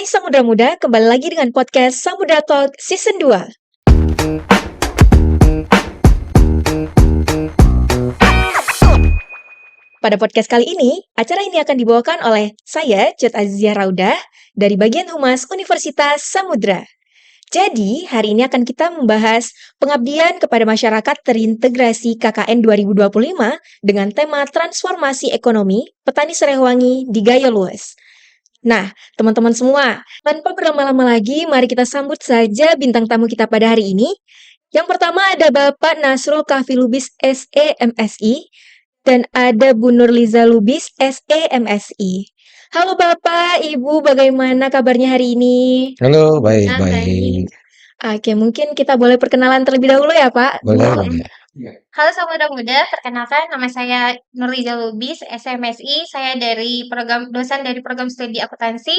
Hai Samudra Muda, kembali lagi dengan podcast Samudra Talk Season 2. Pada podcast kali ini, acara ini akan dibawakan oleh saya, Cut Azizia Raudah, dari bagian Humas Universitas Samudra. Jadi, hari ini akan kita membahas pengabdian kepada masyarakat terintegrasi KKN 2025 dengan tema transformasi ekonomi petani Serewangi di Gayo Luas. Nah, teman-teman semua, tanpa berlama-lama lagi, mari kita sambut saja bintang tamu kita pada hari ini. Yang pertama ada Bapak Nasrul Kahfi Lubis SE-MSI dan ada Bu Nurliza Lubis SE-MSI. Halo Bapak, Ibu, bagaimana kabarnya hari ini? Halo, baik. Oke, mungkin kita boleh perkenalan terlebih dahulu ya Pak? Boleh. Halo Samudra Muda, perkenalkan nama saya Nurliza Lubis, SMSI. Saya dosen dari program studi akuntansi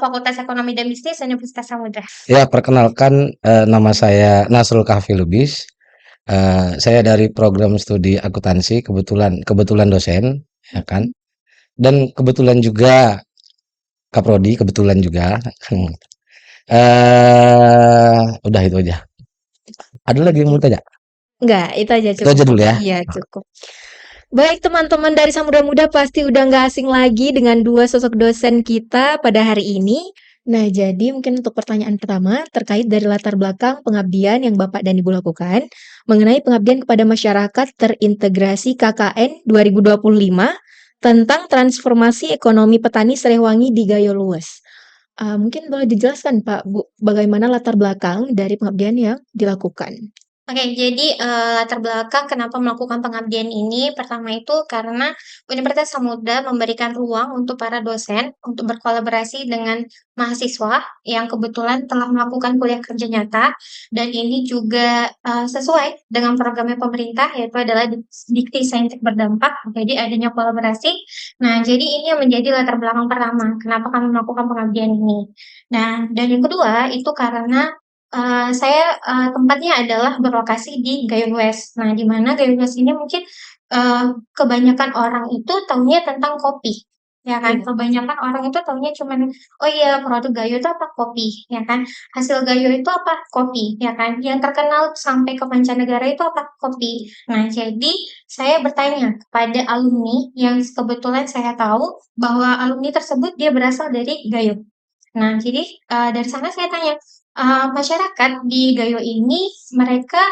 Fakultas Ekonomi dan Bisnis Universitas Samudra. Ya, perkenalkan nama saya Nasrul Kahfi Lubis. Saya dari program studi akuntansi, kebetulan dosen, ya kan. Dan kebetulan juga Kaprodi, kebetulan juga. Udah itu aja. Ada lagi yang mau tanya? Enggak, itu aja cukup. Itu aja dulu ya. Iya, cukup. Baik teman-teman dari Samudra Muda pasti udah nggak asing lagi dengan dua sosok dosen kita pada hari ini. Nah, jadi mungkin untuk pertanyaan pertama terkait dari latar belakang pengabdian yang Bapak dan Ibu lakukan mengenai pengabdian kepada masyarakat terintegrasi KKN 2025 tentang transformasi ekonomi petani Serewangi di Gayo Luas. Mungkin boleh dijelaskan Pak, Bu, bagaimana latar belakang dari pengabdian yang dilakukan? Oke, jadi latar belakang kenapa melakukan pengabdian ini, pertama itu karena Universitas Samudra memberikan ruang untuk para dosen untuk berkolaborasi dengan mahasiswa yang kebetulan telah melakukan kuliah kerja nyata, dan ini juga sesuai dengan programnya pemerintah, yaitu adalah Dikti Saintek Berdampak, jadi adanya kolaborasi. Nah, jadi ini yang menjadi latar belakang pertama, kenapa kami melakukan pengabdian ini. Nah, dan yang kedua itu karena saya tempatnya adalah berlokasi di Gayo Luas. Nah, di mana Gayo Luas ini mungkin kebanyakan orang itu taunya tentang kopi, ya kan? Iya. Kebanyakan orang itu taunya cuman, oh iya produk Gayo itu apa? Kopi, ya kan? Hasil Gayo itu apa? Kopi, ya kan? Yang terkenal sampai ke mancanegara itu apa? Kopi. Nah, jadi saya bertanya kepada alumni yang kebetulan saya tahu bahwa alumni tersebut dia berasal dari Gayo. Nah, jadi dari sana saya tanya, masyarakat di Gayo ini mereka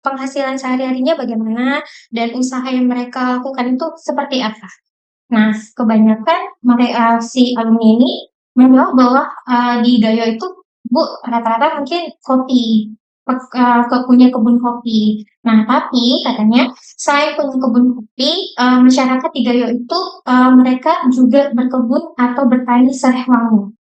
penghasilan sehari-harinya bagaimana dan usaha yang mereka lakukan itu seperti apa? Nah, kebanyakan si alumni ini menjawab bahwa di Gayo itu, Bu, rata-rata mungkin kopi, punya kebun kopi. Nah, tapi katanya selain punya kebun kopi, masyarakat di Gayo itu mereka juga berkebun atau bertani serewangi.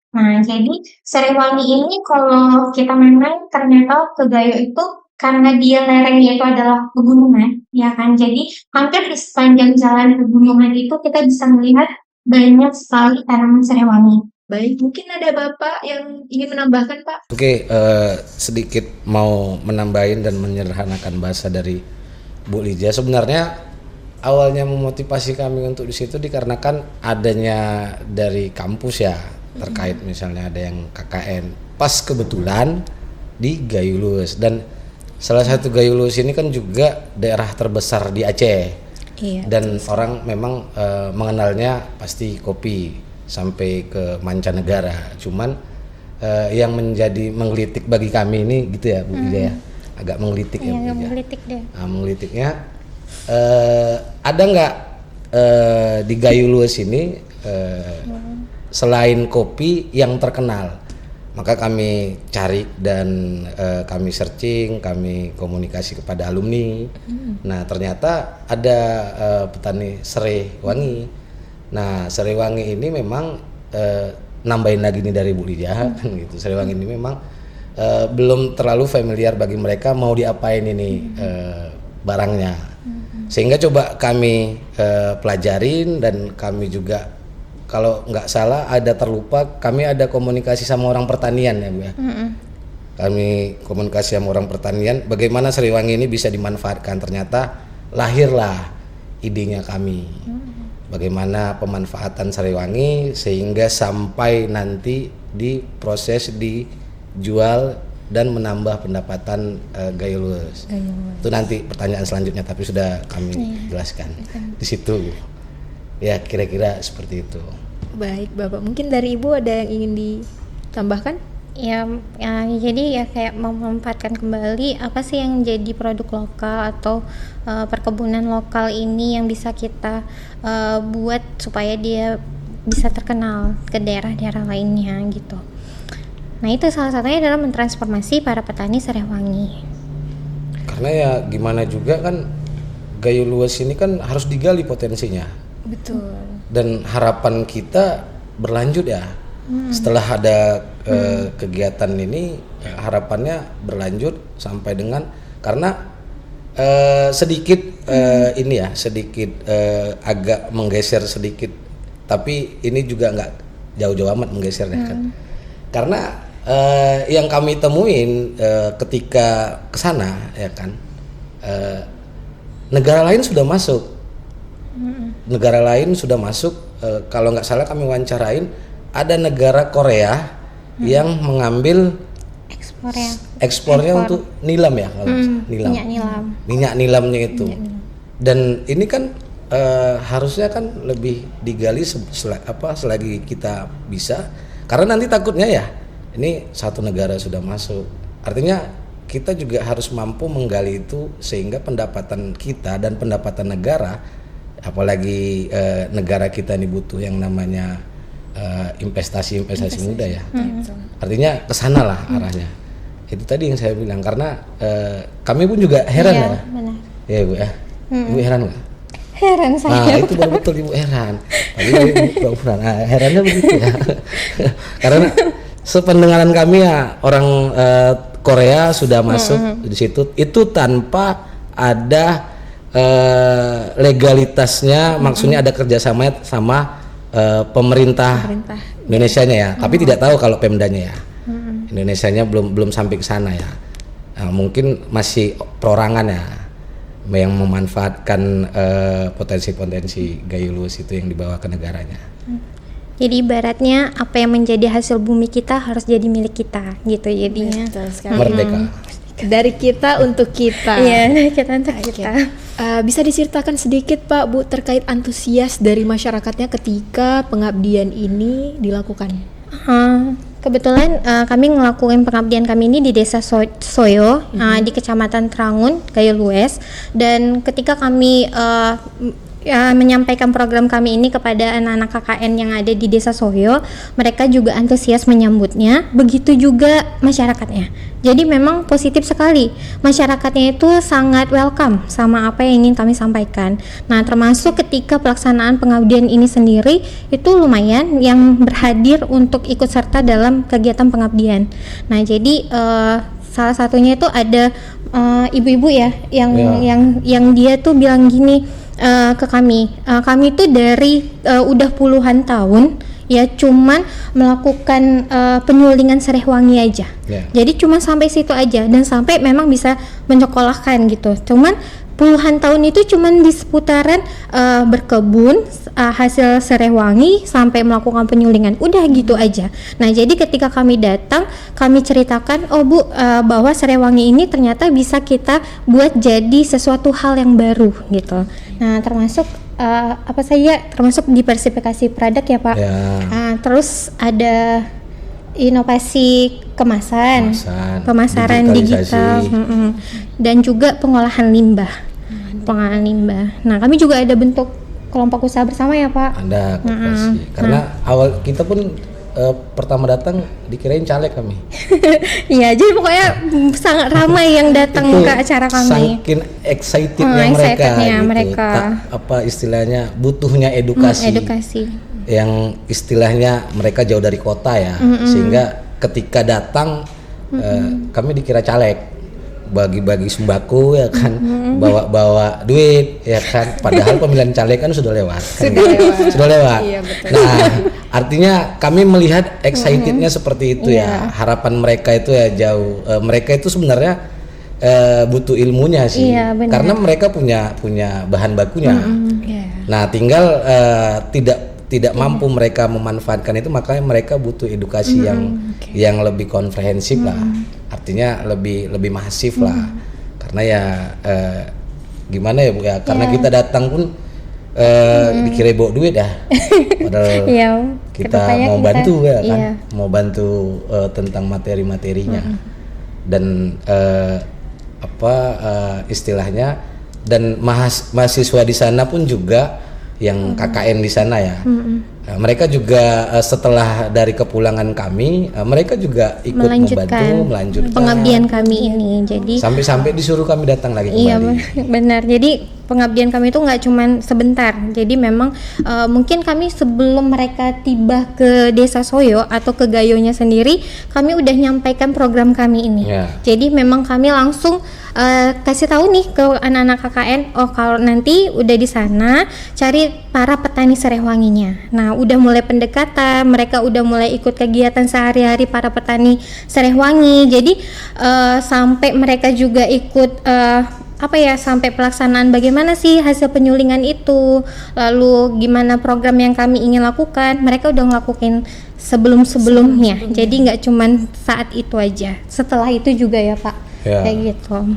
Nah, jadi Serewangi ini kalau kita memang ternyata ke Gayo itu karena dia lerengnya itu adalah pegunungan, ya kan. Jadi hampir di sepanjang jalan pegunungan itu kita bisa melihat banyak sekali tanaman Serewangi. Baik, mungkin ada Bapak yang ingin menambahkan, Pak? Oke, sedikit mau menambahin dan menyederhanakan bahasa dari Bu Lija. Sebenarnya awalnya memotivasi kami untuk di situ dikarenakan adanya dari kampus ya, terkait misalnya ada yang KKN. Pas kebetulan di Gayo Luas, dan salah satu Gayo Luas ini kan juga daerah terbesar di Aceh. Iya. Dan orang memang mengenalnya pasti kopi sampai ke mancanegara. Cuman yang menjadi menggelitik bagi kami ini gitu ya Bu Lija ya, agak menggelitik ya Bu Lija. Menggelitik deh. Nah, menggelitiknya ada nggak di Gayo Luas ini selain kopi yang terkenal? Maka kami cari dan kami searching, kami komunikasi kepada alumni. Nah, ternyata ada petani Serewangi. Nah, Serewangi ini memang nambahin lagi nih dari Bu Lija kan gitu. Serewangi ini memang belum terlalu familiar bagi mereka mau diapain ini barangnya. Sehingga coba kami pelajarin, dan kami juga kalau nggak salah ada terlupa, kami ada komunikasi sama orang pertanian ya Bu ya. Kami komunikasi sama orang pertanian bagaimana Serewangi ini bisa dimanfaatkan. Ternyata lahirlah idenya kami. bagaimana pemanfaatan Sariwangi sehingga sampai nanti diproses, dijual dan menambah pendapatan Gayo Luwes. Itu nanti pertanyaan selanjutnya, tapi sudah kami jelaskan di situ. Ya kira-kira seperti itu. Baik Bapak, mungkin dari Ibu ada yang ingin ditambahkan? Ya, jadi ya kayak memanfaatkan kembali apa sih yang jadi produk lokal atau perkebunan lokal ini yang bisa kita buat supaya dia bisa terkenal ke daerah-daerah lainnya gitu. Nah itu salah satunya adalah mentransformasi para petani Sariwangi. Karena ya gimana juga kan Gayo Luwes ini kan harus digali potensinya. Betul. Dan harapan kita berlanjut ya. Setelah ada kegiatan ini harapannya berlanjut sampai dengan karena sedikit ini ya sedikit agak menggeser sedikit, tapi ini juga nggak jauh-jauh amat menggeser ya kan. Karena yang kami temuin ketika kesana ya kan, negara lain sudah masuk, kalau nggak salah kami wawancarain ada negara Korea yang mengambil ekspornya untuk nilam ya kalau minyak nilamnya itu. Dan ini kan harusnya kan lebih digali selagi kita bisa, karena nanti takutnya ya ini satu negara sudah masuk, artinya kita juga harus mampu menggali itu sehingga pendapatan kita dan pendapatan negara, apalagi negara kita ini butuh yang namanya investasi muda ya. Artinya kesana lah arahnya. Itu tadi yang saya bilang, karena kami pun juga heran ya. Benar. Ya Bu ya. Ibu heran nggak? Heran saya. Nah itu baru betul Ibu heran. Tadi Ibu pura-pura. Nah, herannya begitu ya. Karena sependengaran kami ya orang Korea sudah masuk di situ itu tanpa ada legalitasnya, maksudnya ada kerjasama sama pemerintah Indonesianya ya, tapi tidak tahu kalau Pemdanya ya. Indonesianya belum sampai ke sana ya. Nah, mungkin masih perorangan ya yang memanfaatkan potensi-potensi Gayo Luwes itu yang dibawa ke negaranya. Jadi ibaratnya apa yang menjadi hasil bumi kita harus jadi milik kita gitu jadinya. Merdeka. Dari kita untuk kita. Iya, dari kita untuk kita. Bisa diceritakan sedikit Pak Bu terkait antusias dari masyarakatnya ketika pengabdian ini dilakukan? Kebetulan kami ngelakuin pengabdian kami ini di Desa Soyo, di Kecamatan Trangun, Gayo Luwes. Dan ketika kami menyampaikan program kami ini kepada anak-anak KKN yang ada di Desa Soyo, mereka juga antusias menyambutnya, begitu juga masyarakatnya. Jadi memang positif sekali, masyarakatnya itu sangat welcome sama apa yang ingin kami sampaikan. Nah termasuk ketika pelaksanaan pengabdian ini sendiri, itu lumayan yang berhadir untuk ikut serta dalam kegiatan pengabdian. Nah jadi salah satunya itu ada ibu-ibu ya, yang dia tuh bilang gini ke kami tuh dari udah puluhan tahun ya cuman melakukan penyulingan Sariwangi aja. Jadi cuma sampai situ aja dan sampai memang bisa menyekolahkan gitu. Cuman puluhan tahun itu cuman di seputaran berkebun hasil Sariwangi sampai melakukan penyulingan, udah gitu aja. Nah jadi ketika kami datang, kami ceritakan, oh Bu, bahwa Sariwangi ini ternyata bisa kita buat jadi sesuatu hal yang baru gitu. Nah termasuk apa saja, termasuk diversifikasi produk ya Pak. Terus ada inovasi pemasaran digital, dan juga pengolahan limbah. Nah kami juga ada bentuk kelompok usaha bersama ya Pak. Ada kooperasi. Karena awal kita pun pertama datang dikirain caleg kami. Iya, jadi pokoknya sangat ramai yang datang ke acara kami. Saking excitednya mereka. Apa istilahnya, butuhnya edukasi. Yang istilahnya mereka jauh dari kota ya, sehingga ketika datang kami dikira caleg, bagi-bagi sembako ya kan, bawa duit ya kan, padahal pemilihan caleg kan sudah lewat kan, sudah lewat. Iya, betul. Nah artinya kami melihat excitednya seperti itu ya, harapan mereka itu ya jauh, mereka itu sebenarnya butuh ilmunya sih. Iya, benar. Karena mereka punya bahan bakunya. Iya. Nah, tinggal tidak mampu mereka memanfaatkan itu, makanya mereka butuh edukasi yang lebih komprehensif lah. Artinya lebih masif lah. Karena ya gimana ya Bu ya, karena kita datang pun dikira bawa duit dah. Padahal Iya, kita kedepannya mau bantu ya kan, iya. mau bantu tentang materi-materinya. Dan istilahnya, dan mahasiswa di sana pun juga yang KKN di sana ya. Mereka juga setelah dari kepulangan kami, mereka juga ikut membantu melanjutkan pengabdian kami ini. Jadi sampai disuruh kami datang lagi iya kembali. benar. Jadi pengabdian kami itu nggak cuman sebentar. Jadi memang mungkin kami sebelum mereka tiba ke Desa Soyo atau ke Gayonya sendiri, kami udah nyampaikan program kami ini. Ya. Jadi memang kami langsung kasih tahu nih ke anak-anak KKN, oh kalau nanti udah di sana cari para petani Serehwanginya. Nah, udah mulai pendekatan, mereka udah mulai ikut kegiatan sehari-hari para petani Serehwangi. Jadi sampai mereka juga ikut sampai pelaksanaan bagaimana sih hasil penyulingan itu, lalu gimana program yang kami ingin lakukan, mereka udah ngelakuin sebelumnya. Jadi nggak cuman saat itu aja, setelah itu juga ya Pak, kayak gitu.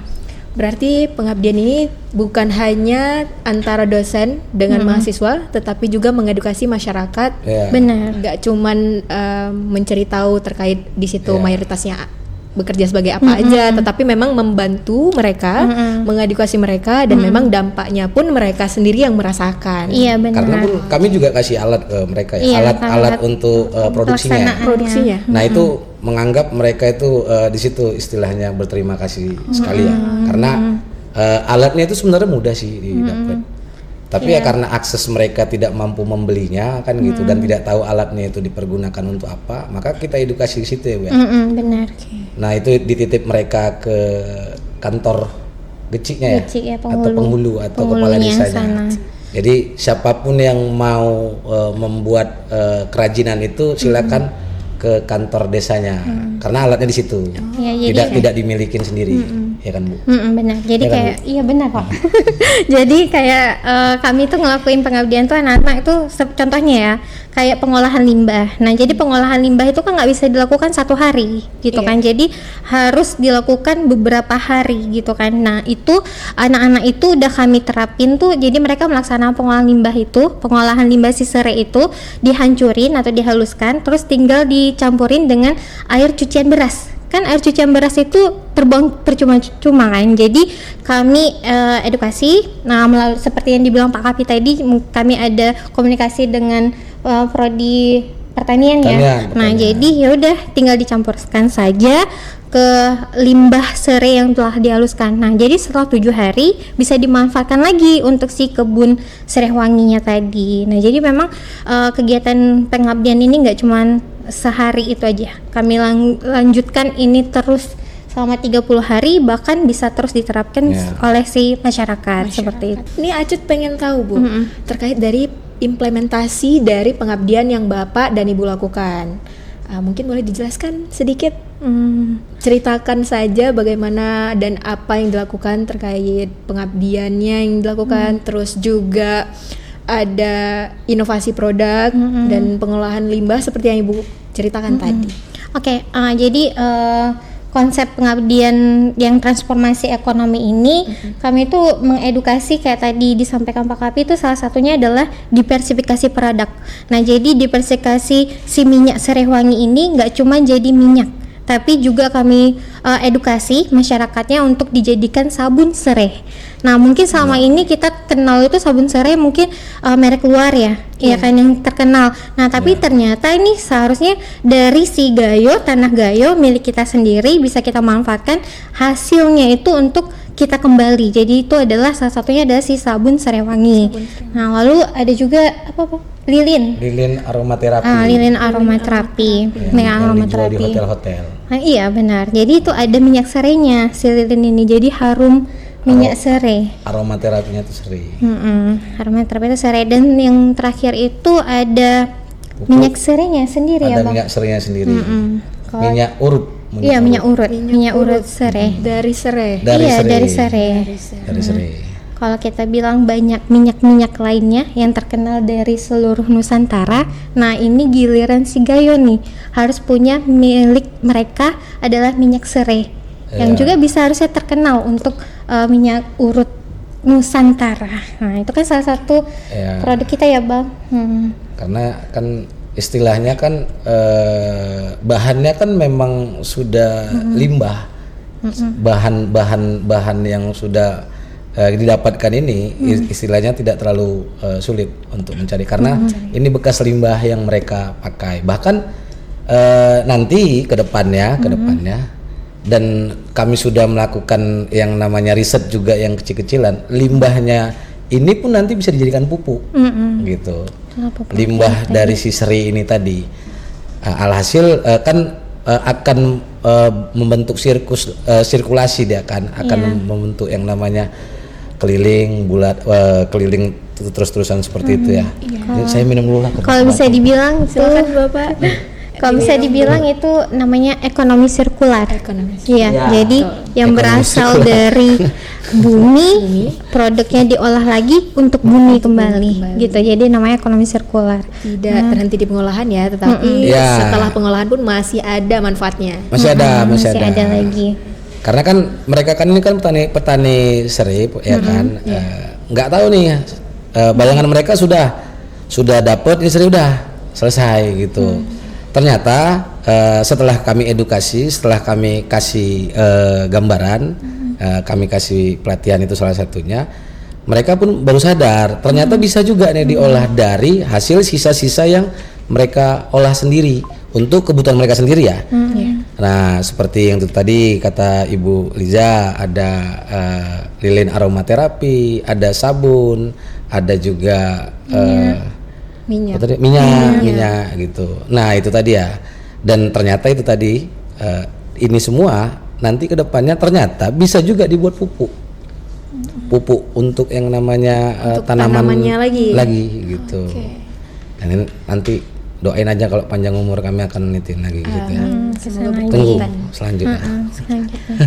Berarti pengabdian ini bukan hanya antara dosen dengan mahasiswa, tetapi juga mengedukasi masyarakat. Benar. Nggak cuman mencari tahu terkait di situ mayoritasnya bekerja sebagai apa aja, tetapi memang membantu mereka, mengedukasi mereka, dan memang dampaknya pun mereka sendiri yang merasakan. Iya benar. Karena pun kami juga kasih alat ke mereka ya, Iya, alat untuk produksinya. Produksinya. Nah itu menganggap mereka itu di situ istilahnya berterima kasih sekali ya, karena alatnya itu sebenarnya mudah sih didapat. Tapi ya karena akses mereka tidak mampu membelinya kan gitu, dan tidak tahu alatnya itu dipergunakan untuk apa, maka kita edukasi di situ ya Bu ya. Benar. Nah itu dititip mereka ke kantor geciknya Gecik ya, atau penghulu atau kepala penghulunya desanya. sana. Jadi siapapun yang mau membuat kerajinan itu silakan ke kantor desanya, karena alatnya di situ. Ya, jadi tidak dimilikin sendiri, ya kan Bu? Benar. Jadi Ya kan, kayak iya benar Pak. Jadi kayak kami tuh ngelakuin pengabdian tuh anak-anak itu contohnya ya kayak pengolahan limbah. Nah jadi pengolahan limbah itu kan nggak bisa dilakukan satu hari gitu kan. Jadi harus dilakukan beberapa hari gitu kan. Nah itu anak-anak itu udah kami terapin tuh. Jadi mereka melaksanakan pengolahan limbah itu, pengolahan limbah si serai itu dihancurin atau dihaluskan, terus tinggal dicampurin dengan air cucian beras. Kan air cucian beras itu terbuang percuma-cuma kan. Jadi kami edukasi. Nah melalui seperti yang dibilang Pak Kapi tadi, kami ada komunikasi dengan prodi pertanian ya. Nah jadi ya udah tinggal dicampurkan saja ke limbah serai yang telah dihaluskan. Nah jadi setelah 7 hari bisa dimanfaatkan lagi untuk si kebun Serehwanginya tadi. Nah jadi memang kegiatan pengabdian ini nggak cuman sehari itu aja, kami lanjutkan ini terus selama 30 hari, bahkan bisa terus diterapkan oleh si masyarakat seperti itu. Ini Acut pengen tahu Bu, terkait dari implementasi dari pengabdian yang Bapak dan Ibu lakukan. Mungkin boleh dijelaskan sedikit? Ceritakan saja bagaimana dan apa yang dilakukan terkait pengabdiannya yang dilakukan, terus juga ada inovasi produk dan pengolahan limbah seperti yang Ibu ceritakan tadi. Oke, jadi konsep pengabdian yang transformasi ekonomi ini kami tuh mengedukasi kayak tadi disampaikan Pak Kapi, itu salah satunya adalah diversifikasi produk. Nah jadi diversifikasi si minyak Serehwangi ini nggak cuma jadi minyak, tapi juga kami edukasi masyarakatnya untuk dijadikan sabun serai. Nah mungkin selama ini kita kenal itu sabun serai mungkin merek luar ya, ya kan yang terkenal. Nah tapi ternyata ini seharusnya dari si Gayo, tanah Gayo milik kita sendiri, bisa kita manfaatkan hasilnya itu untuk kita kembali. Jadi itu adalah salah satunya adalah si sabun Serehwangi. Nah lalu ada juga apa lilin aromaterapi. Lilin aromaterapi. Yang dijual di hotel-hotel. Nah, iya benar. Jadi itu ada minyak serainya si lilin ini. Jadi harum minyak serai. Aromaterapinya itu serai. Aromaterapi itu serai, dan yang terakhir itu ada minyak serainya sendiri ada ya Bang. minyak serainya sendiri. Minyak urut. Iya, minyak urut. Minyak urut serai. Dari serai. Iya, dari serai. Dari serai. Kalau kita bilang banyak minyak-minyak lainnya yang terkenal dari seluruh Nusantara, nah ini giliran si Gayo nih harus punya milik mereka adalah minyak serai, yang juga bisa harusnya terkenal untuk minyak urut Nusantara. Nah itu kan salah satu produk kita ya Bang. Karena kan istilahnya kan bahannya kan memang sudah limbah, bahan yang sudah didapatkan ini istilahnya tidak terlalu sulit untuk mencari karena ini bekas limbah yang mereka pakai. Bahkan nanti ke depannya dan kami sudah melakukan yang namanya riset juga yang kecil-kecilan, limbahnya ini pun nanti bisa dijadikan pupuk gitu. Limbah dari si seri ini tadi alhasil kan akan membentuk sirkulasi, dia akan membentuk yang namanya keliling bulat, keliling terus-terusan seperti itu ya. Ini saya minum dulu lah. Kalau bisa dibilang Silakan Bapak. kalau bisa dibilang itu namanya ekonomi sirkular. Iya, jadi yang berasal dari bumi, produknya diolah lagi untuk bumi kembali, gitu. Jadi namanya ekonomi sirkular. Tidak terhenti di pengolahan ya, tetapi setelah pengolahan pun masih ada manfaatnya. Masih ada lagi. Karena kan mereka kan ini kan petani serai ya kan, nggak tahu nih bayangan mereka sudah dapat ini serai udah selesai gitu. Ternyata setelah kami edukasi, setelah kami kasih gambaran, kami kasih pelatihan itu salah satunya, mereka pun baru sadar ternyata bisa juga nih diolah dari hasil sisa-sisa yang mereka olah sendiri untuk kebutuhan mereka sendiri ya. Nah seperti yang itu tadi kata Ibu Liza, ada lilin aromaterapi, ada sabun, ada juga minyak gitu. Nah itu tadi ya. Dan ternyata itu tadi ini semua nanti kedepannya ternyata bisa juga dibuat pupuk untuk yang namanya tanamannya lagi gitu. Dan ini nanti doain aja kalau panjang umur kami akan nitin lagi gitu ya. Tunggu selanjutnya.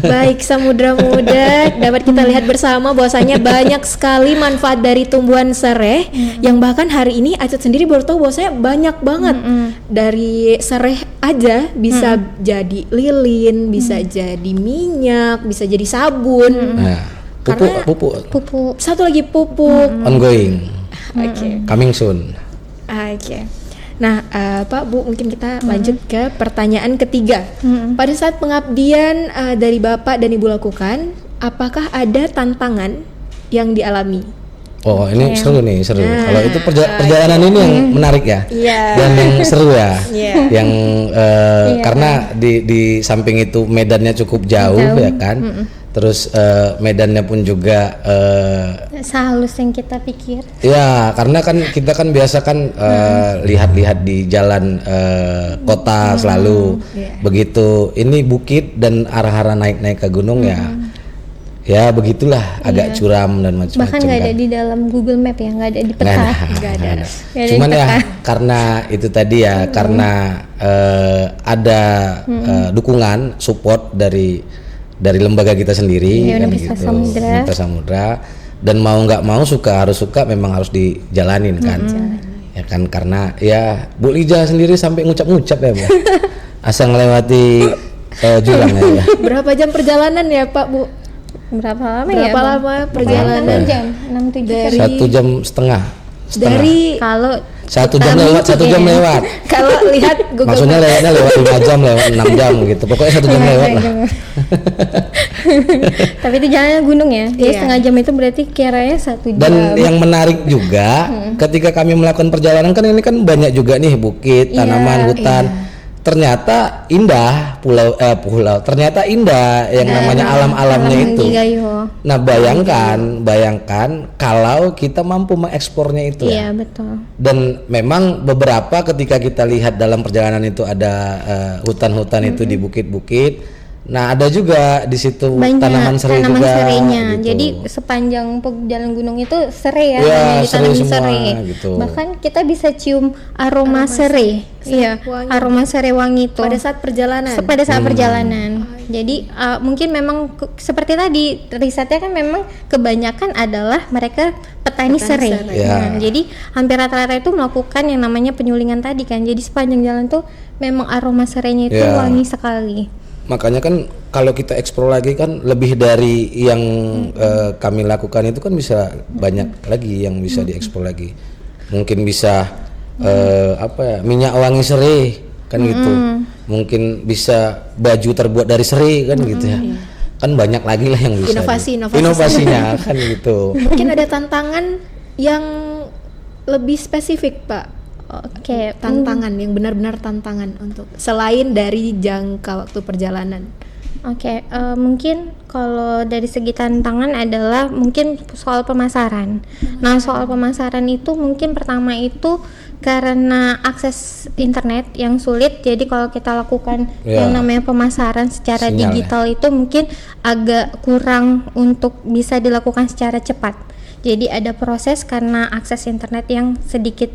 Baik Samudra Muda, dapat kita lihat bersama bahwasanya banyak sekali manfaat dari tumbuhan serai yang bahkan hari ini Acet sendiri baru tahu bahwasanya banyak banget. Dari serai aja bisa jadi lilin, bisa jadi minyak, bisa jadi sabun. Nah, pupuk. Satu lagi pupuk. Ongoing. Coming soon. Oke. Nah, Pak Bu, mungkin kita lanjut ke pertanyaan ketiga. Pada saat pengabdian dari Bapak dan Ibu lakukan, apakah ada tantangan yang dialami? Oh, ini seru. Kalau itu perjalanan ini yang menarik ya, dan yang seru ya, yang karena di samping itu medannya cukup jauh. Ya kan. Terus medannya pun juga sehalus yang kita pikir. Ya, karena kan kita kan biasa kan lihat-lihat di jalan kota selalu begitu. Ini bukit dan arah-arah naik-naik ke gunung ya begitulah, agak curam dan macam-macam. Bahkan nggak ada di dalam Google Map ya, nggak ada di peta. Nggak ada. Cuman ya karena itu tadi ya, karena ada dukungan support dari lembaga kita sendiri, Universitas Samudra, dan mau nggak mau harus suka memang harus dijalanin kan, ya kan, karena ya Bu Liza sendiri sampai ngucap-ngucap ya Bu, asal melewati jurang ya. Berapa jam perjalanan ya Pak Bu? Berapa lama perjalanan? 6 jam, 6-7 dari 1 jam setengah. Dari kalau 1 jam lewat, 1 jam lewat. kalau lihat Google Maksudnya lewatnya lewat 5 jam, lewat 6 jam gitu. Pokoknya 1 jam lewat lah. Tapi itu jalannya gunung ya. Jadi setengah jam itu berarti kiranya 1 jam. Dan yang menarik juga ketika kami melakukan perjalanan kan ini kan banyak juga nih bukit, tanaman, hutan. Ternyata indah pulau, ternyata indah yang namanya alam-alamnya itu. Nah, bayangkan kalau kita mampu mengekspornya itu ya. Iya, betul. Dan memang beberapa ketika kita lihat dalam perjalanan itu ada hutan-hutan itu di bukit-bukit, Nah, ada juga di situ Banyak tanaman serai tanaman juga. serainya. gitu. Jadi sepanjang jalan gunung itu serai ya, Iya, yang serai ditanamin semua, serai. gitu. Bahkan kita bisa cium aroma serai. Iya, wangi. aroma serai wangi itu. Pada saat perjalanan. Pada saat perjalanan. Jadi mungkin memang seperti tadi risetnya kan memang kebanyakan adalah mereka petani serai. serai. Ya. Nah, jadi hampir rata-rata itu melakukan yang namanya penyulingan tadi kan. Jadi sepanjang jalan tuh memang aroma serainya itu Ya. wangi sekali. Makanya kan kalau kita eksplor lagi kan lebih dari yang kami lakukan itu kan bisa banyak lagi yang bisa dieksplor lagi. Mungkin bisa minyak wangi serai kan gitu. Mungkin bisa baju terbuat dari serai kan gitu ya. Kan banyak lagi lah yang bisa. Inovasi Inovasinya kan gitu. Mungkin ada tantangan yang lebih spesifik, Pak. Oke, Tantangan yang benar-benar tantangan untuk selain dari jangka waktu perjalanan. Oke, mungkin kalau dari segi tantangan adalah mungkin soal pemasaran. Nah, soal pemasaran itu mungkin pertama itu karena akses internet yang sulit. Jadi kalau kita lakukan Ya. yang namanya pemasaran secara Sinyal, digital itu mungkin agak kurang untuk bisa dilakukan secara cepat. Jadi ada proses karena akses internet yang sedikit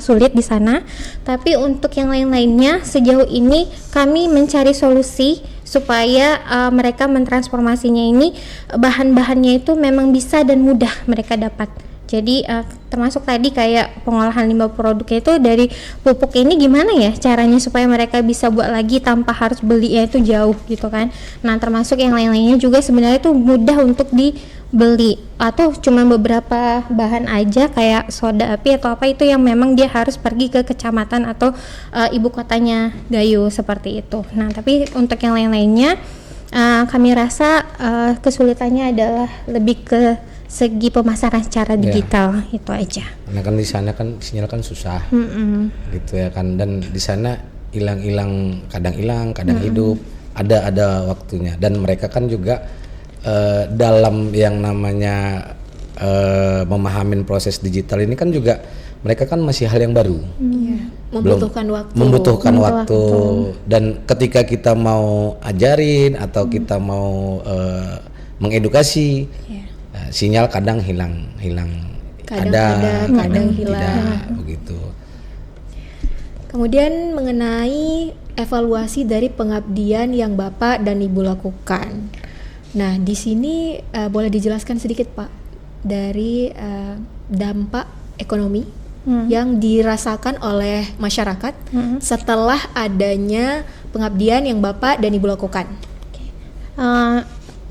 sulit di sana. Tapi untuk yang lain-lainnya sejauh ini kami mencari solusi supaya mereka mentransformasinya ini bahan-bahannya itu memang bisa dan mudah mereka dapat. Jadi termasuk tadi kayak pengolahan limbah produknya itu dari pupuk ini gimana ya caranya supaya mereka bisa buat lagi tanpa harus belinya itu jauh gitu kan. Nah, termasuk yang lain-lainnya juga sebenarnya itu mudah untuk dibeli atau cuma beberapa bahan aja kayak soda api atau apa itu yang memang dia harus pergi ke kecamatan atau ibu kotanya Gayo seperti itu. Nah, tapi untuk yang lain-lainnya kami rasa kesulitannya adalah lebih ke segi pemasaran secara digital itu aja. Karena kan di sana kan sinyal kan susah. Gitu ya kan, dan di sana hilang kadang hidup, ada waktunya, dan mereka kan juga dalam yang namanya memahamin proses digital ini kan juga mereka kan masih hal yang baru. Membutuhkan waktu. Dan ketika kita mau ajarin atau kita mau mengedukasi, sinyal kadang hilang, Kadang ada, kadang hilang. tidak, begitu. Kemudian mengenai evaluasi dari pengabdian yang Bapak dan Ibu lakukan. Nah, di sini boleh dijelaskan sedikit, Pak, dari dampak ekonomi yang dirasakan oleh masyarakat setelah adanya pengabdian yang Bapak dan Ibu lakukan.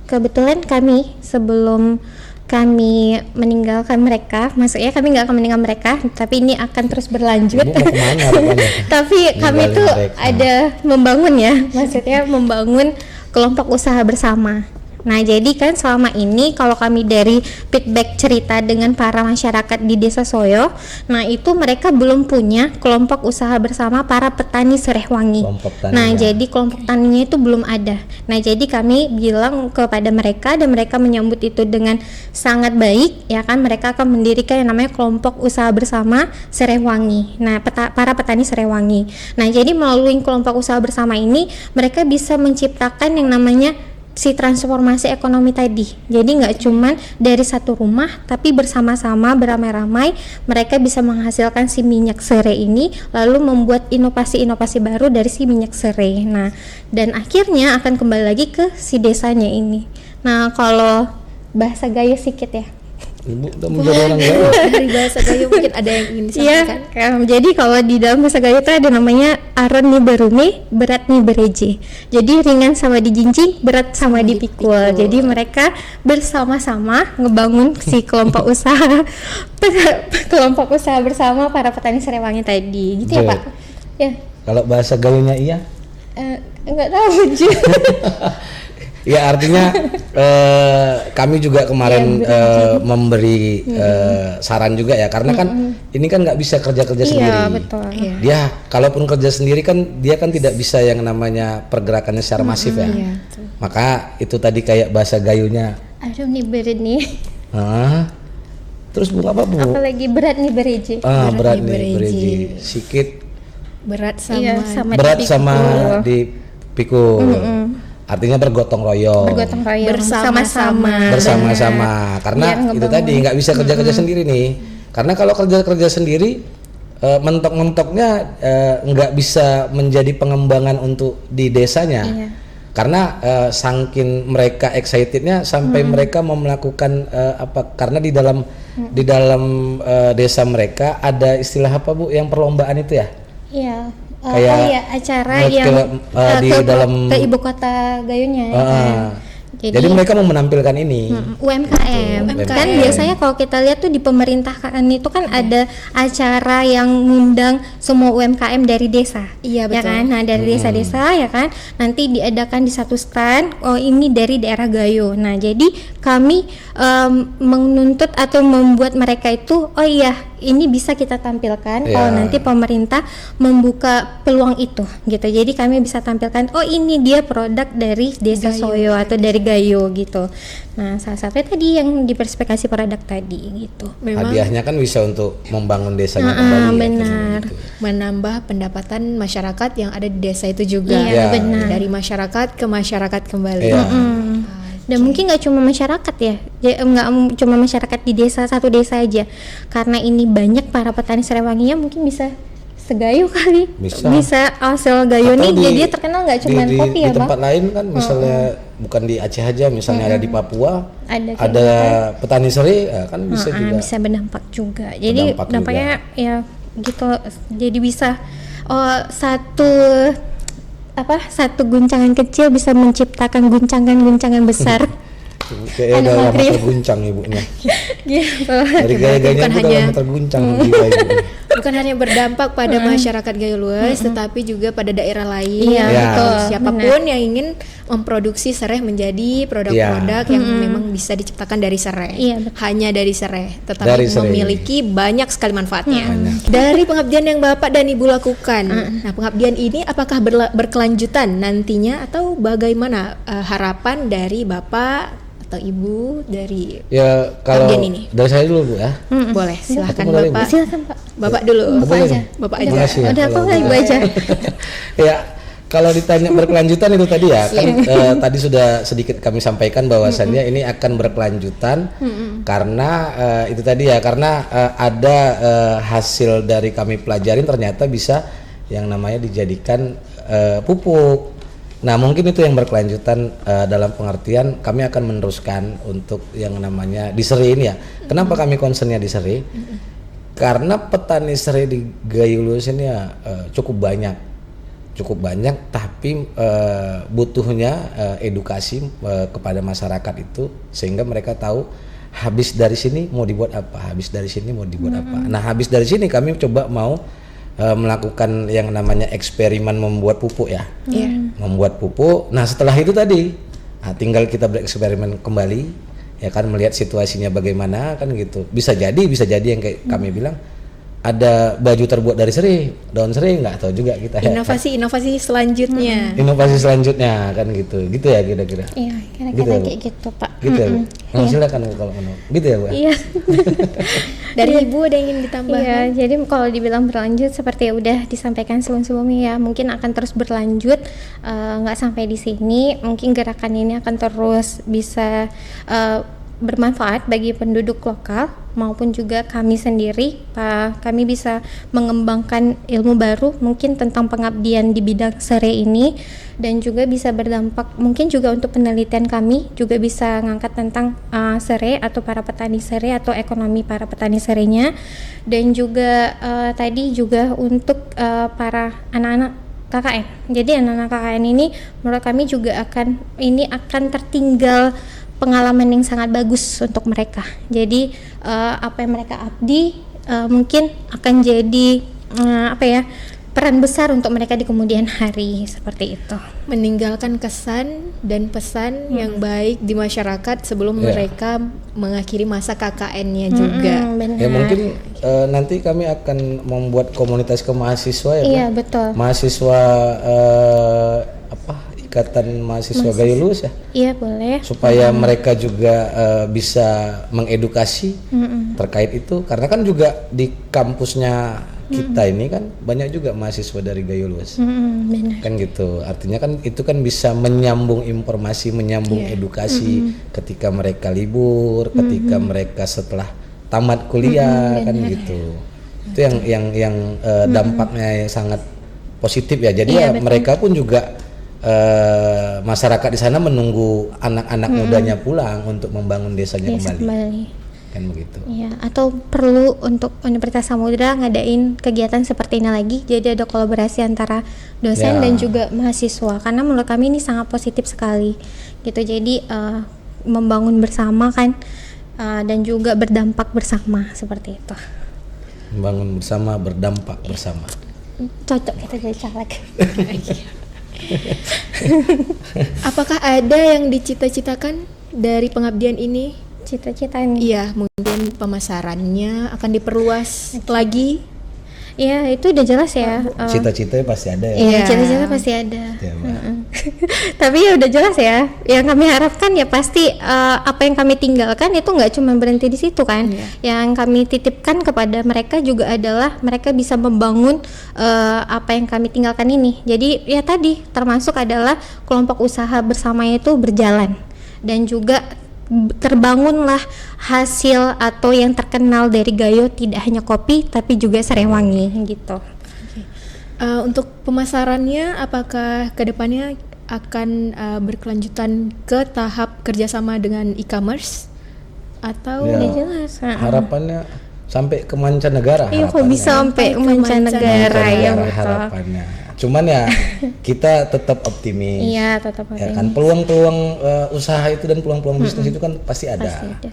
Kebetulan kami sebelum kami meninggalkan mereka, maksudnya kami nggak akan meninggalkan mereka, tapi ini akan terus berlanjut. Ibu mau kemana rupanya? Tapi kami Ninggalin tuh mereka. ada membangun ya, maksudnya membangun kelompok usaha bersama. Nah, jadi kan selama ini kalau kami dari feedback cerita dengan para masyarakat di Desa Soyo, nah itu mereka belum punya kelompok usaha bersama para petani serai wangi. Kelompok tani, Nah, ya. jadi kelompok taninya itu belum ada. Nah, jadi kami bilang kepada mereka dan mereka menyambut itu dengan sangat baik, ya kan, mereka akan mendirikan yang namanya kelompok usaha bersama serai wangi. Nah, para petani serai wangi. Nah, jadi melalui kelompok usaha bersama ini mereka bisa menciptakan yang namanya si transformasi ekonomi tadi. Jadi nggak cuman dari satu rumah, tapi bersama-sama beramai-ramai mereka bisa menghasilkan si minyak serai ini, lalu membuat inovasi-inovasi baru dari si minyak serai. Nah, dan akhirnya akan kembali lagi ke si desanya ini. Nah, kalau bahasa Gayo sedikit ya. Ibu udah menjadi orang Jawa. Dari bahasa Gayo mungkin ada yang ingin Iya, disampaikan. jadi kalau di dalam bahasa Gayo itu ada namanya aron ni berumi, berat ni bereje. Jadi ringan sama dijinjing, berat sama dipikul. Jadi mereka bersama-sama ngebangun si kelompok usaha kelompok usaha bersama para petani serai wangi tadi. Gitu ya, Oke. Pak? Ya. Kalau bahasa Galunya iya? Enggak tahu juga. Ya artinya kami juga kemarin memberi saran juga ya, karena kan ini kan nggak bisa kerja sendiri. Iya, betul. Dia kalaupun kerja sendiri kan dia kan tidak bisa yang namanya pergerakannya secara masif ya. Maka itu tadi kayak bahasa Gayunya. Aduh nih berat nih. Terus Bu apa Bu? Apalagi berat nih bereje. Berat nih bereji. bereji. Sikit Berat sama Iya, sama berat dipikul. sama dipikul. artinya bergotong royong. bergotong royong Bersama-sama. Bersama-sama. Karena Biar itu ngebangun. tadi nggak bisa kerja-kerja sendiri nih. Karena kalau kerja-kerja sendiri mentok-mentoknya nggak bisa menjadi pengembangan untuk di desanya. Iya. Karena saking mereka excitednya sampai mereka mau melakukan karena di dalam desa mereka ada istilah apa Bu yang perlombaan itu ya? Iya. Kayak Oh iya, acara ke- yang di dalam- ke ibu kota Gayunya ya kan? Jadi mereka mau menampilkan ini. UMKM. Betul, Kan UMKM. biasanya kalau kita lihat tuh di pemerintahan itu kan ada acara yang ngundang semua UMKM dari desa. Iya, Ya betul. kan? Nah, dari desa-desa ya kan. Nanti diadakan di satu stand, oh ini dari daerah Gayo. Nah, jadi kami menuntut atau membuat mereka itu oh iya, ini bisa kita tampilkan kalau Ya. nanti pemerintah membuka peluang itu gitu. Jadi kami bisa tampilkan oh ini dia produk dari Desa Soyo atau dari Gayo gitu. Nah, salah satunya tadi yang diversifikasi produk tadi gitu. Memang Hadiahnya kan bisa untuk membangun desanya Ah, kembali. ya, benar. gitu. menambah pendapatan masyarakat yang ada di desa itu juga. Iya, Ya. benar. Dari masyarakat ke masyarakat kembali. Iya. Dan mungkin nggak cuma masyarakat ya, nggak cuma masyarakat di desa satu desa aja. Karena ini banyak para petani serai wanginya mungkin bisa segayo kali. Bisa. Hasil gayo Atau nih jadi terkenal nggak cuma di, kopi di ya bang? tempat lain kan misalnya bukan di Aceh aja, misalnya ada di Papua, Ada kayak ada petani serai, ya kan bisa juga. Bisa berdampak juga. Jadi Berdampak dampaknya ya gitu. Jadi bisa satu guncangan kecil bisa menciptakan guncangan-guncangan besar. Kayaknya udah lama terguncang ibunya. gitu. Dari gaya-gayanya Bukan udah hanya- lama terguncang jiwa ibunya. Bukan hanya berdampak pada masyarakat Gayo luas, tetapi juga pada daerah lain. Iya, Ya. betul. Siapapun yang ingin memproduksi serai menjadi produk-produk yang memang bisa diciptakan dari serai. Iya, betul. Hanya dari serai, tetapi Dari serai. memiliki banyak sekali manfaatnya. Dari pengabdian yang Bapak dan Ibu lakukan. Nah, pengabdian ini apakah berkelanjutan nantinya atau bagaimana harapan dari Bapak atau Ibu dari Ya kalau Pengabdian ini. dari saya dulu Bu ya. boleh silahkan Atau boleh, Bapak. Silakan Pak. Bapak dulu. Bapak aja. Bapak Terima aja. kasih ya, Udah apa kalau nggak gitu. Ibu aja? Ya kalau ditanya berkelanjutan itu tadi ya kan tadi sudah sedikit kami sampaikan bahwasannya ini akan berkelanjutan karena itu tadi ya karena ada hasil dari kami pelajarin ternyata bisa yang namanya dijadikan pupuk. Nah mungkin itu yang berkelanjutan dalam pengertian kami akan meneruskan untuk yang namanya di serai ini ya. Kenapa kami concernnya di serai? Karena petani serai di Gayulus ini ya cukup banyak tapi butuhnya edukasi kepada masyarakat itu sehingga mereka tahu habis dari sini mau dibuat apa, habis dari sini mau dibuat apa. Nah habis dari sini kami coba mau melakukan yang namanya eksperimen membuat pupuk ya, membuat pupuk. Nah setelah itu tadi tinggal kita bereksperimen kembali ya kan melihat situasinya bagaimana kan gitu. Bisa jadi yang kayak kami bilang ada baju terbuat dari serai, daun serai nggak tahu juga kita ya. Inovasi selanjutnya. Inovasi selanjutnya kan gitu ya kira-kira. Iya, kira-kira Gitu ya, Bu? kayak gitu Pak. Gitu ya Bu. Nah, silakan Bu kalau mau. Gitu ya Bu. Iya. Dari Ibu ada yang ingin ditambah? Iya, jadi kalau dibilang berlanjut seperti yang udah disampaikan sebelum-sebelumnya ya, mungkin akan terus berlanjut, nggak sampai di sini. Mungkin gerakan ini akan terus bisa bermanfaat bagi penduduk lokal maupun juga kami sendiri. Kami bisa mengembangkan ilmu baru mungkin tentang pengabdian di bidang serai ini dan juga bisa berdampak mungkin juga untuk penelitian kami juga bisa ngangkat tentang serai atau para petani serai atau ekonomi para petani serainya dan juga tadi juga untuk para anak-anak KKN. Jadi anak-anak KKN ini menurut kami juga akan tertinggal pengalaman yang sangat bagus untuk mereka. Jadi apa yang mereka abdi mungkin akan jadi peran besar untuk mereka di kemudian hari seperti itu. Meninggalkan kesan dan pesan yang baik di masyarakat sebelum mereka mengakhiri masa KKN-nya juga. Benar. Ya mungkin nanti kami akan membuat komunitas mahasiswa ya. Iya, Bu? betul. Mahasiswa Ikatan Mahasiswa Gayulus ya. Iya, boleh. Supaya mereka juga bisa mengedukasi terkait itu karena kan juga di kampusnya kita ini kan banyak juga mahasiswa dari Gayo Luas. Benar. Kan gitu, artinya kan itu kan bisa menyambung informasi, menyambung edukasi ketika mereka libur, ketika mereka setelah tamat kuliah, kan gitu. Itu yang dampaknya yang sangat positif ya. Jadi ya mereka pun juga masyarakat di sana menunggu anak-anak mudanya pulang untuk membangun desanya kembali. Kan begitu. Iya, atau perlu untuk Universitas Samudra ngadain kegiatan seperti ini lagi. Jadi ada kolaborasi antara dosen dan juga mahasiswa. Karena menurut kami ini sangat positif sekali. Gitu. Jadi membangun bersama kan dan juga berdampak bersama seperti itu. Membangun bersama, berdampak bersama. Cocok kita jadi caleg. Apakah ada yang dicita-citakan dari pengabdian ini? Cita-cita ini. Iya, mungkin pemasarannya akan diperluas lagi. Iya, itu udah jelas ya. Cita-citanya pasti ada ya. Iya, cita-cita pasti ada. Ya, Mbak. Tapi ya udah jelas ya. Yang kami harapkan ya pasti apa yang kami tinggalkan itu nggak cuma berhenti di situ kan. Yang kami titipkan kepada mereka juga adalah mereka bisa membangun apa yang kami tinggalkan ini. Jadi ya tadi termasuk adalah kelompok usaha bersamanya itu berjalan dan juga terbangunlah hasil atau yang terkenal dari Gayo tidak hanya kopi tapi juga Serewangi gitu. Untuk pemasarannya, apakah kedepannya akan berkelanjutan ke tahap kerjasama dengan e-commerce atau Ya, Udah jelas. harapannya sampai ke mancanegara. Iya, kok harapannya. bisa sampai Sampai ke mancanegara ya Mancanegara betul. harapannya. Cuman ya kita tetap optimis. Iya, tetap Ya ada. kan peluang-peluang usaha itu dan peluang-peluang bisnis itu kan pasti ada. Pasti ada.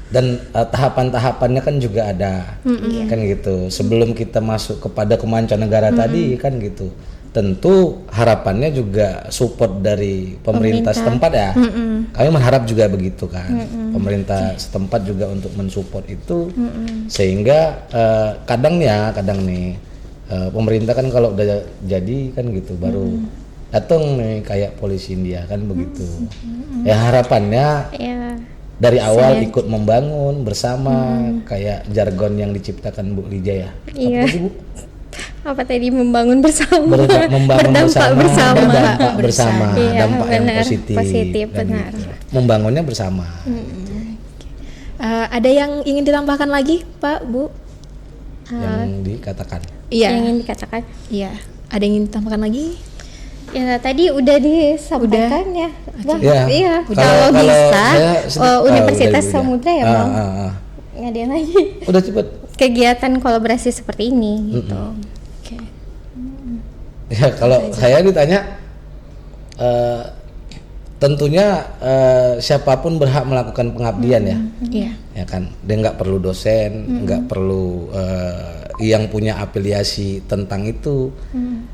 Dan tahapan-tahapannya kan juga ada. Kan gitu. Sebelum kita masuk kepada ke mancanegara tadi kan gitu. Tentu harapannya juga support dari pemerintah setempat ya. Kami mengharap juga begitu kan. Pemerintah setempat juga untuk mensupport itu sehingga kadang nih pemerintah kan kalau udah jadi kan gitu baru datang nih kayak polisi India kan begitu. Ya harapannya Ya. dari awal ikut membangun bersama kayak jargon yang diciptakan Bu Lija ya. Iya. Apa sih, Bu? Apa tadi membangun bersama? Membangun Berdampak bersama, bersama. berdampak bersama, Iya, dampak yang benar. positif. Positif, dan benar. gitu. Membangunnya bersama. ada yang ingin ditambahkan lagi, Pak, Bu? Yang dikatakan. Iya. Yang ingin dikatakan? Iya. Ada yang ingin ditambahkan lagi? Ya tadi udah disampaikan ya. Bang. Ya, Iya. kalau- Kalau kalau bisa saya sedikit- Universitas udah. Samudra ya Bang. Ngadain lagi Udah cepet. kegiatan kolaborasi seperti ini gitu. Oke. Ya kalau saya ditanya tentunya siapapun berhak melakukan pengabdian ya. Iya. Ya kan, dia nggak perlu dosen, nggak perlu yang punya afiliasi tentang itu.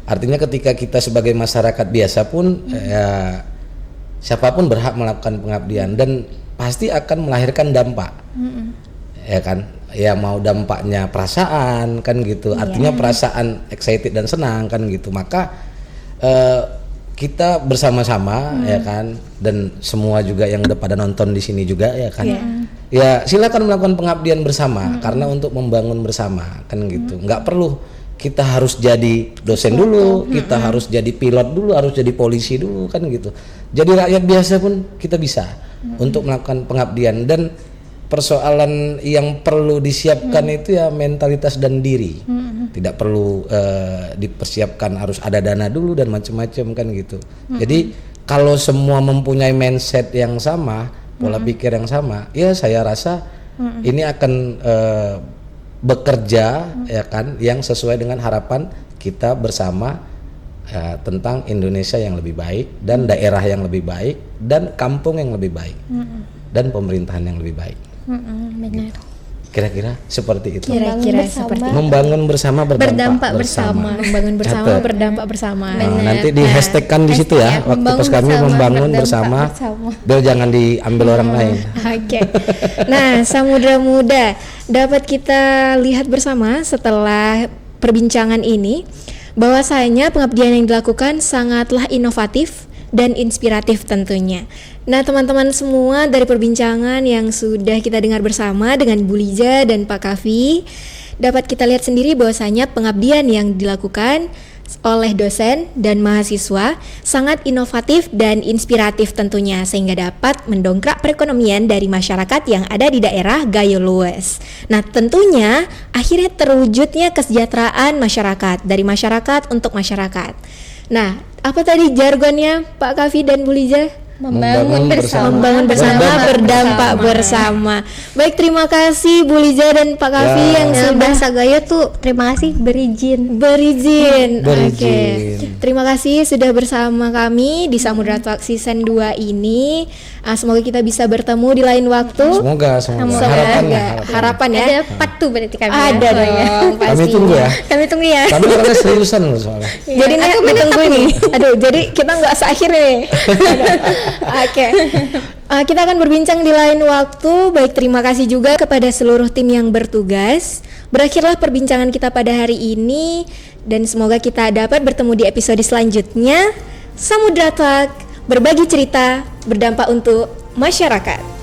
Artinya ketika kita sebagai masyarakat biasa pun ya siapapun berhak melakukan pengabdian dan pasti akan melahirkan dampak. Ya kan, ya mau dampaknya perasaan kan gitu. Artinya perasaan excited dan senang kan gitu. Maka kita bersama-sama ya kan, dan semua juga yang udah pada nonton di sini juga ya kan. Ya silakan melakukan pengabdian bersama karena untuk membangun bersama kan gitu. Nggak perlu kita harus jadi dosen dulu, kita harus jadi pilot dulu, harus jadi polisi dulu kan gitu. Jadi rakyat biasa pun kita bisa untuk melakukan pengabdian. Dan persoalan yang perlu disiapkan itu ya mentalitas dan diri. Tidak perlu dipersiapkan harus ada dana dulu dan macam-macam kan gitu. Jadi kalau semua mempunyai mindset yang sama, pola pikir yang sama, ya saya rasa ini akan bekerja ya kan yang sesuai dengan harapan kita bersama tentang Indonesia yang lebih baik dan daerah yang lebih baik dan kampung yang lebih baik dan pemerintahan yang lebih baik. Benar. Kira-kira seperti itu. Kira-kira Membangun seperti bersama. Membangun bersama Berdampak berdampak bersama. membangun bersama, Catat. berdampak bersama. Nah, nanti di hashtagkan di situ ya, waktu membangun pas kami bersama, membangun berdampak bersama, bersama. biar jangan diambil orang lain. Oke. Nah, Samudra Muda, dapat kita lihat bersama setelah perbincangan ini bahwasanya pengabdian yang dilakukan sangatlah inovatif dan inspiratif tentunya. Nah, teman-teman semua, dari perbincangan yang sudah kita dengar bersama dengan Bu Lija dan Pak Kavi, dapat kita lihat sendiri bahwasanya pengabdian yang dilakukan oleh dosen dan mahasiswa sangat inovatif dan inspiratif tentunya, sehingga dapat mendongkrak perekonomian dari masyarakat yang ada di daerah Gayo Lues. Nah, tentunya akhirnya terwujudnya kesejahteraan masyarakat, dari masyarakat untuk masyarakat. Nah, apa tadi jargonnya Pak Kavi dan Bu Liza? Membangun bersama. Membangun bersama, berdampak bersama. Baik, terima kasih Bu Liza dan Pak Kavi yang Nah, sudah bahasa Gayo tuh terima kasih berizin. berizin. Berizin. Oke. Terima kasih sudah bersama kami di Samudra Talk Season 2 ini. Semoga kita bisa bertemu di lain waktu. Semoga. Harapan ya. Ada part 2 berarti kami. Ada dong, Kami pastinya. tunggu ya. Kami tunggu ya. Kami orangnya seriusan loh soalnya. Jadi nih ditunggu nih. Aduh, jadi kita nggak seakhir nih. Oke. Kita akan berbincang di lain waktu. Baik, terima kasih juga kepada seluruh tim yang bertugas. Berakhirlah perbincangan kita pada hari ini dan semoga kita dapat bertemu di episode selanjutnya. Samudra Talk, berbagi cerita, berdampak untuk masyarakat.